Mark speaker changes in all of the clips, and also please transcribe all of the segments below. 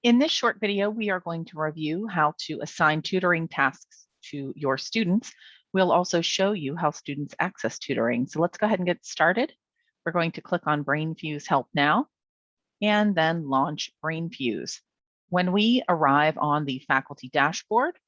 Speaker 1: In this short video, we are going to review how to assign tutoring tasks to your students. We'll also show you how students access tutoring. So let's go ahead and get started. We're going to click on Brainfuse Help Now and then launch Brainfuse. When we arrive on the faculty dashboard,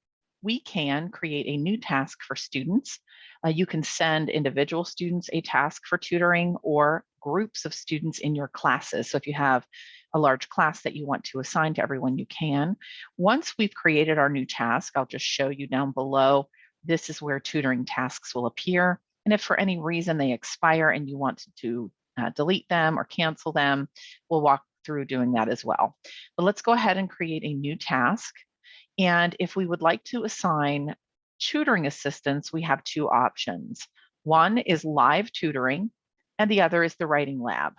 Speaker 1: we can create a new task for students. You can send individual students a task for tutoring or groups of students in your classes. So if you have a large class that you want to assign to everyone, you can. Once we've created our new task, I'll just show you down below. This is where tutoring tasks will appear. And if for any reason they expire and you want to delete them or cancel them, we'll walk through doing that as well. But let's go ahead and create a new task. And if we would like to assign tutoring assistants, we have two options. One is live tutoring, and the other is the writing lab.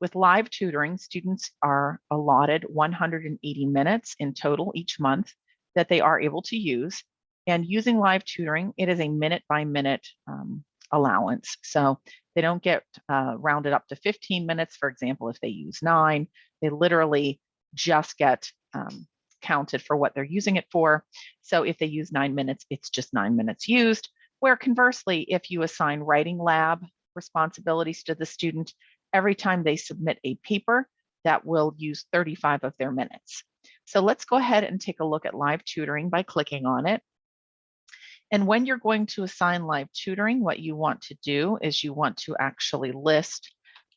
Speaker 1: With live tutoring, students are allotted 180 minutes in total each month that they are able to use. And using live tutoring, it is a minute-by-minute allowance. So they don't get rounded up to 15 minutes, for example, if they use 9. They literally just get counted for what they're using it for. So if they use 9 minutes, it's just 9 minutes used. Where conversely, if you assign writing lab responsibilities to the student, every time they submit a paper, that will use 35 of their minutes. So let's go ahead and take a look at live tutoring by clicking on it. And when you're going to assign live tutoring, what you want to do is you want to actually list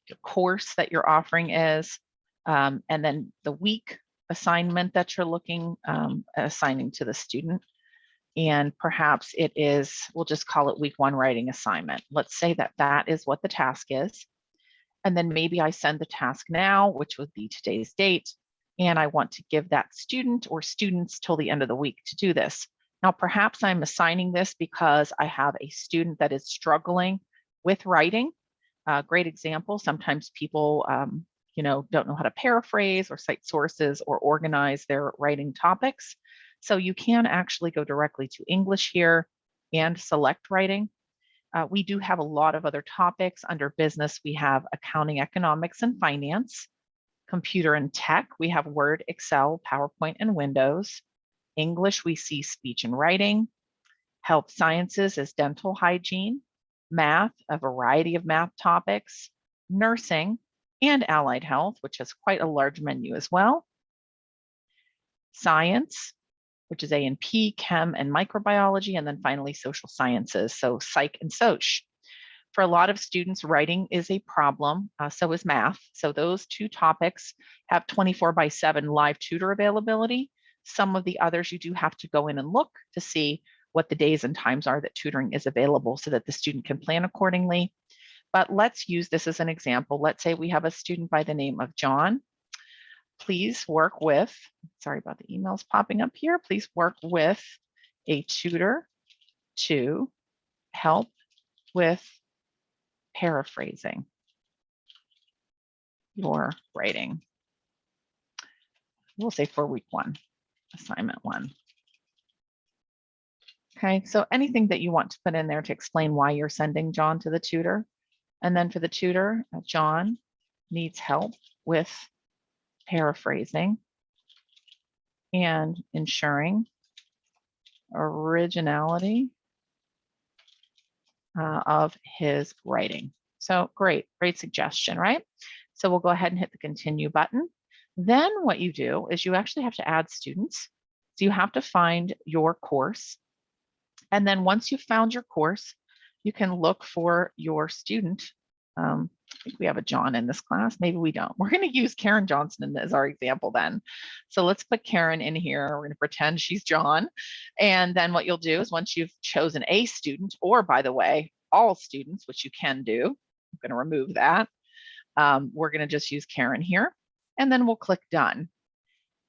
Speaker 1: the course that you're offering is, and then the week assignment that you're assigning to the student. And perhaps it is, we'll just call it week 1 writing assignment. Let's say that that is what the task is. And then maybe I send the task now, which would be today's date. And I want to give that student or students till the end of the week to do this. Now, perhaps I'm assigning this because I have a student that is struggling with writing. Great example. Sometimes people, don't know how to paraphrase or cite sources or organize their writing topics. So you can actually go directly to English here and select writing. We do have a lot of other topics. Under business, we have accounting, economics, and finance. Computer and tech, we have Word, Excel, PowerPoint, and Windows. English, we see speech and writing. Health sciences is dental hygiene. Math, a variety of math topics. Nursing and allied health, which has quite a large menu as well. Science, which is A&P, Chem, and microbiology, and then finally social sciences, so psych and soc. For a lot of students, writing is a problem, so is math. So those two topics have 24/7 live tutor availability. Some of the others you do have to go in and look to see what the days and times are that tutoring is available so that the student can plan accordingly. But let's use this as an example. Let's say we have a student by the name of John. Please work with, sorry about the emails popping up here. Please work with a tutor to help with paraphrasing your writing. We'll say for week 1, assignment 1. Okay, so anything that you want to put in there to explain why you're sending John to the tutor. And then for the tutor, John needs help with paraphrasing and ensuring originality of his writing. So great suggestion, right? So we'll go ahead and hit the continue button. Then what you do is you actually have to add students. So you have to find your course. And then once you've found your course, you can look for your student. I think we have a John in this class. Maybe we don't. We're going to use Karen Johnson as our example then. So let's put Karen in here. We're going to pretend she's John. And then what you'll do is once you've chosen a student, or by the way, all students, which you can do, I'm going to remove that. We're going to just use Karen here. And then we'll click done.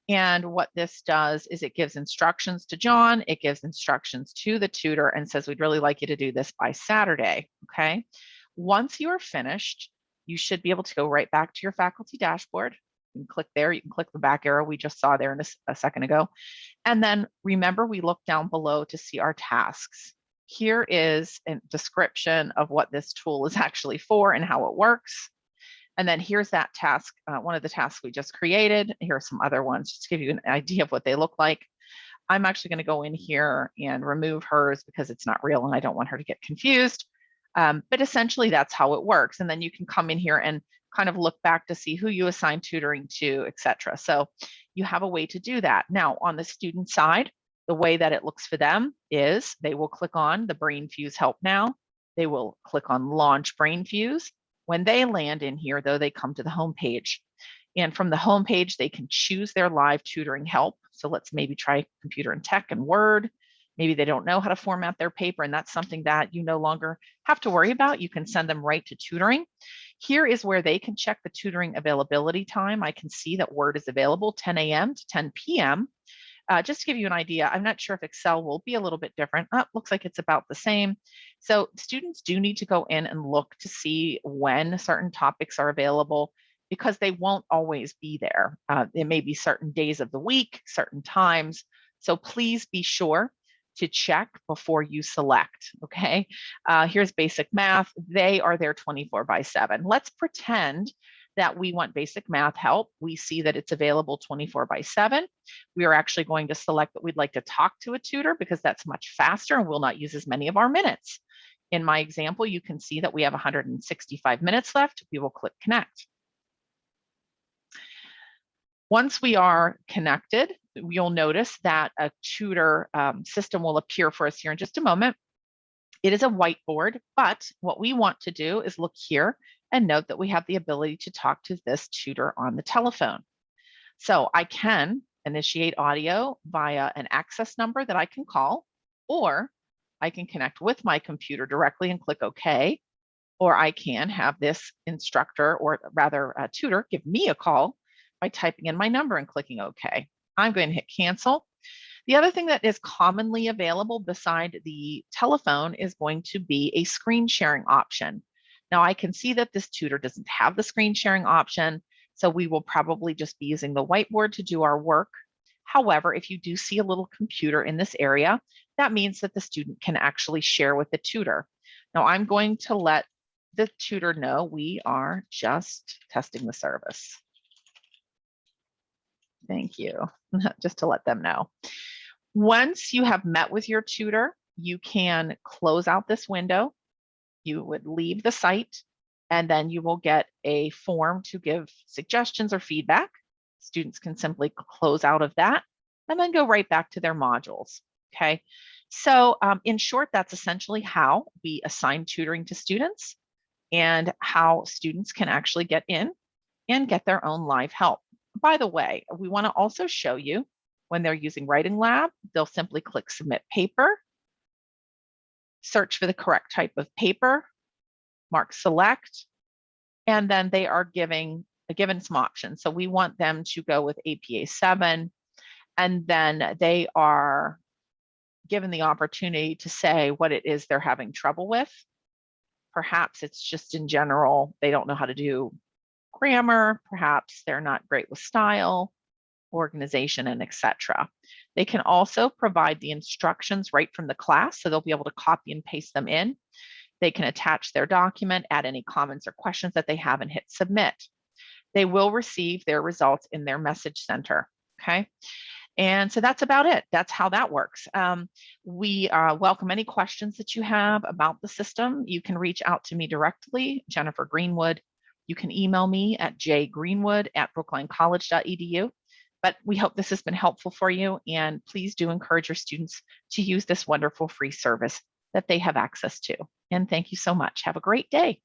Speaker 1: And what this does is it gives instructions to John. It gives instructions to the tutor and says, we'd really like you to do this by Saturday. Okay. Once you are finished, you should be able to go right back to your faculty dashboard. You can click there. You can click the back arrow we just saw there in a second ago. And then remember, we look down below to see our tasks. Here is a description of what this tool is actually for and how it works. And then here's that task, one of the tasks we just created. Here are some other ones, just to give you an idea of what they look like. I'm actually going to go in here and remove hers because it's not real and I don't want her to get confused. But essentially that's how it works. And then you can come in here and kind of look back to see who you assign tutoring to, etc. So you have a way to do that. Now on the student side, the way that it looks for them is they will click on the Brainfuse HelpNow. They will click on Launch Brainfuse. When they land in here, though, they come to the home page. And from the home page, they can choose their live tutoring help. So let's maybe try computer and tech and Word. Maybe they don't know how to format their paper, and that's something that you no longer have to worry about. You can send them right to tutoring. Here is where they can check the tutoring availability time. I can see that Word is available 10 a.m. to 10 p.m. Just to give you an idea, I'm not sure if Excel will be a little bit different. Looks like it's about the same. So students do need to go in and look to see when certain topics are available, because they won't always be there. It may be certain days of the week, certain times. So please be sure to check before you select, okay? Here's basic math. They are there 24/7. Let's pretend that we want basic math help. We see that it's available 24/7. We are actually going to select that we'd like to talk to a tutor because that's much faster and will not use as many of our minutes. In my example, you can see that we have 165 minutes left. We will click connect. Once we are connected, you'll notice that a tutor system will appear for us here in just a moment. It is a whiteboard, but what we want to do is look here and note that we have the ability to talk to this tutor on the telephone. So I can initiate audio via an access number that I can call, or I can connect with my computer directly and click OK, or I can have this instructor, or rather a tutor, give me a call by typing in my number and clicking OK. I'm going to hit cancel. The other thing that is commonly available beside the telephone is going to be a screen sharing option. Now I can see that this tutor doesn't have the screen sharing option, so we will probably just be using the whiteboard to do our work. However, if you do see a little computer in this area, that means that the student can actually share with the tutor. Now I'm going to let the tutor know we are just testing the service. Thank you, just to let them know. Once you have met with your tutor, you can close out this window. You would leave the site, and then you will get a form to give suggestions or feedback. Students can simply close out of that and then go right back to their modules, okay? So in short, that's essentially how we assign tutoring to students and how students can actually get in and get their own live help. By the way, we want to also show you when they're using Writing Lab, they'll simply click Submit Paper, search for the correct type of paper, mark Select, and then they are given some options. So we want them to go with APA 7, and then they are given the opportunity to say what it is they're having trouble with. Perhaps it's just in general, they don't know how to do grammar, perhaps they're not great with style, organization, and etc. They can also provide the instructions right from the class, so they'll be able to copy and paste them in. They can attach their document, add any comments or questions that they have, and hit submit. They will receive their results in their message center, okay? And so that's about it. That's how that works. We welcome any questions that you have about the system. You can reach out to me directly, Jennifer Greenwood. You can email me at jgreenwood@brooklinecollege.edu. But we hope this has been helpful for you, and please do encourage your students to use this wonderful free service that they have access to. And thank you so much. Have a great day.